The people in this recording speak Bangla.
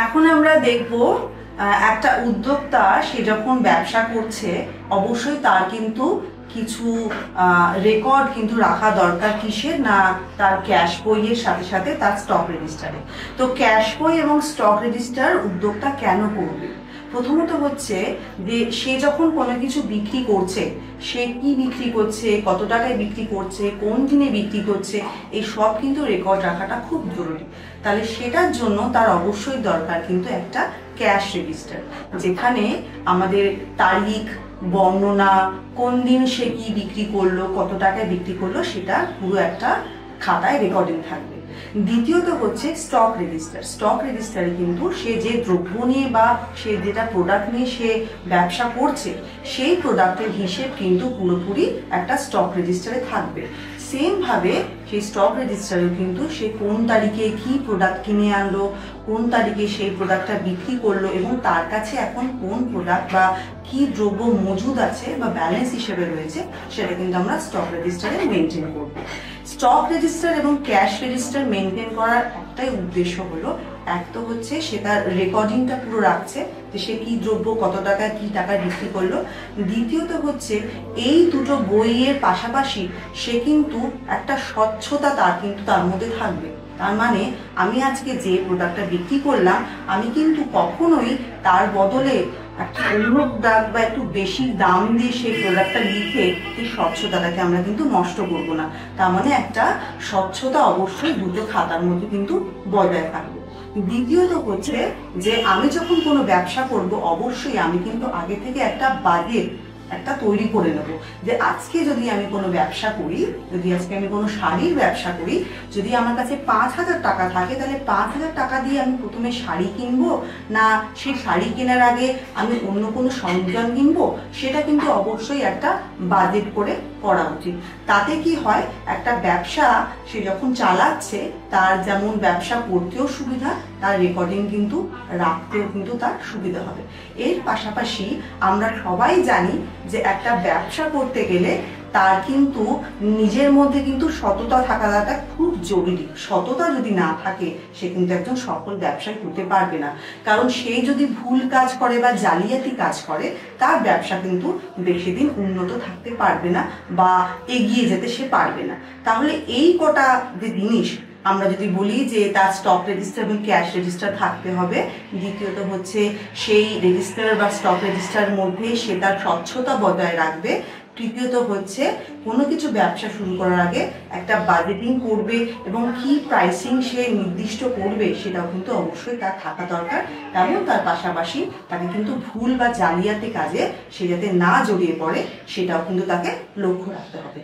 এখন আমরা দেখব একটা উদ্যোক্তা সে যখন ব্যবসা করছে অবশ্যই তার কিন্তু কিছু রেকর্ড কিন্তু রাখা দরকার। কিসের না, তার ক্যাশ বইয়ের সাথে সাথে তার স্টক রেজিস্টারে। তো ক্যাশ বই এবং স্টক রেজিস্টার উদ্যোক্তা কেন করবে? প্রথমত হচ্ছে যে সে যখন কোনো কিছু বিক্রি করছে, সে কি বিক্রি করছে, কত টাকায় বিক্রি করছে, কোন দিনে বিক্রি করছে, এই সব কিন্তু রেকর্ড রাখাটা খুব জরুরি। তাহলে সেটার জন্য তার অবশ্যই দরকার কিন্তু একটা ক্যাশ রেজিস্টার, যেখানে আমাদের তারিখ, বর্ণনা, কোন দিন সে কি বিক্রি করলো, কত টাকায় বিক্রি করলো, সেটা পুরো একটা খাতায় রেকর্ডিং থাকবে। দ্বিতীয়ত হচ্ছে স্টক রেজিস্টার। স্টক রেজিস্টারে কিন্তু সে যে দ্রব্য নিয়ে বা সে যেটা প্রোডাক্ট নিয়ে সে ব্যবসা করছে সেই প্রোডাক্টের হিসেব কিন্তু পুরোপুরি একটা স্টক রেজিস্টারে থাকবে। সেম ভাবে সেই স্টক রেজিস্টারে কিন্তু সে কোন তারিখে কি প্রোডাক্ট কিনে আনলো, কোন তারিখে সেই প্রোডাক্টটা বিক্রি করলো এবং তার কাছে এখন কোন প্রোডাক্ট বা কি দ্রব্য মজুদ আছে বা ব্যালেন্স হিসেবে রয়েছে সেটা কিন্তু আমরা স্টক রেজিস্টারে মেনটেন করব। স্টক রেজিস্টার এবং ক্যাশ রেজিস্টার মেনটেন করার একটাই উদ্দেশ্য হলো, এক তো হচ্ছে সে তার রেকর্ডিংটা পুরো রাখছে যে সে কি দ্রব্য কত টাকায় কি টাকায় বিক্রি করলো। দ্বিতীয়ত হচ্ছে এই দুটো বইয়ের পাশাপাশি সে কিন্তু একটা স্বচ্ছতা তার মধ্যে থাকবে। তার মানে আমি আজকে যে প্রোডাক্টটা বিক্রি করলাম আমি কিন্তু কখনোই তার বদলে একটা অন্য প্রোডাক্ট বা একটু বেশি দাম দিয়ে সেই প্রোডাক্টটা লিখে সেই স্বচ্ছতাটাকে আমরা কিন্তু নষ্ট করব না। তার মানে একটা স্বচ্ছতা অবশ্যই দুটো খাতার মধ্যে কিন্তু বজায় থাকবে। দ্বিতীয়ত হচ্ছে যে আমি যখন কোনো ব্যবসা করব অবশ্যই আমি কিন্তু আগে থেকে একটা বাজেট তৈরি করে নেব, যে আজকে যদি আমি কোনো ব্যবসা করি, যদি আজকে আমি কোনো শাড়ির ব্যবসা করি, যদি আমার কাছে 5,000 টাকা থাকে তাহলে 5,000 টাকা দিয়ে আমি প্রথমে শাড়ি কিনবো না সেই শাড়ি কেনার আগে আমি অন্য কোনো সরঞ্জাম কিনবো, সেটা কিন্তু অবশ্যই একটা বাজেট করে করা উচিত। তাতে কি হয়, একটা ব্যবসা সে যখন চালাচ্ছে তার যেমন ব্যবসা করতেও সুবিধা, তার রেকর্ডিং কিন্তু রাখতেও কিন্তু তার সুবিধা হবে। এর পাশাপাশি আমরা সবাই জানি যে একটা ব্যবসা করতে গেলে তার কিন্তু নিজের মধ্যে কিন্তু সততা থাকাটা খুব জরুরি। সততা যদি না থাকে সে কিন্তু একজন সফল ব্যবসায়ী হতে পারবে না। কারণ সে যদি ভুল কাজ করে বা জালিয়াতি কাজ করে তার ব্যবসা কিন্তু বেশি দিন উন্নত থাকতে পারবে না বা এগিয়ে যেতে সে পারবে না। তাহলে এই কটা যে জিনিস আমরা যদি বলি যে তার স্টক রেজিস্টার এবং ক্যাশ রেজিস্টার থাকতে হবে, দ্বিতীয়ত হচ্ছে সেই রেজিস্টার বা স্টক রেজিস্টারের মধ্যে সে তার স্বচ্ছতা বজায় রাখবে, তৃতীয়ত হচ্ছে কোনো কিছু ব্যবসা শুরু করার আগে একটা বাজেটিং করবে এবং কি প্রাইসিং সে নির্দিষ্ট করবে সেটাও কিন্তু অবশ্যই তার থাকা দরকার। এবং তার পাশাপাশি তাকে কিন্তু ভুল বা জালিয়াতি কাজে সে যাতে না জড়িয়ে পড়ে সেটাও কিন্তু তাকে লক্ষ্য রাখতে হবে।